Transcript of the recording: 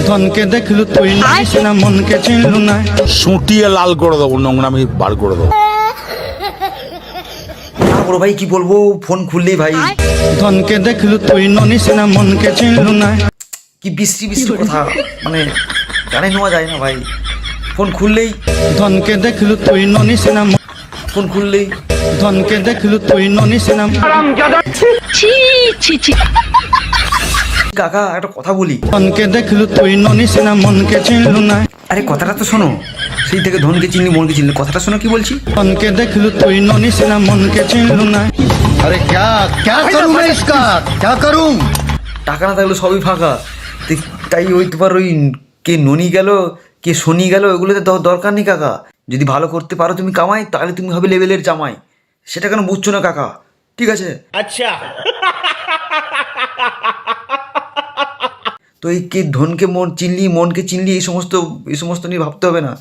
ধনকে দেখলু তুই নাইস না মনকে চিনলু না। সুটিয়ে লাল করে দেবো, নোংরামি বার করে দেবো। বড় ভাই কি বলবো, ফোন খুললেই ভাই ধনকে দেখলু তুই ননিস না মনকে চিনলু না। কি বৃষ্টি বৃষ্টি কথা, মানে গানে নেওয়া যায় না ভাই। ফোন খুললেই ধনকে দেখলু তুই ননিস না ফোন খুললেই ধনকে দেখলু তুই ননিস না। কাকা একটা কথা বলি। ধনকে দেখলু তুই ননিস না মনকে চিনলু না। আরে কথাটা তো শোনো, সেই থেকে ধনকে চিনলি মনকে চিনলি, কথাটা শোনো কি বলছি। ধনকে দেখলু তুই ননিস না মনকে চিনলু না। अरे क्या क्या करूं मैं इसका, क्या करूं? টাকা না থাকলে সবই ফাঁকা। তাই ওই তোমার ওই কে ননি গেল কে শনি গেল ওগুলোতে দরকার নেই কাকা। যদি ভালো করতে পারো তুমি কামাই, তাহলে তুমি হবে লেভেলের জামাই। সেটা কেন বুঝছো না কাকা? ঠিক আছে আচ্ছা। তো এই কে ধনকে মনকে চিনলি এই সমস্ত নিয়ে ভাবতে হবে না।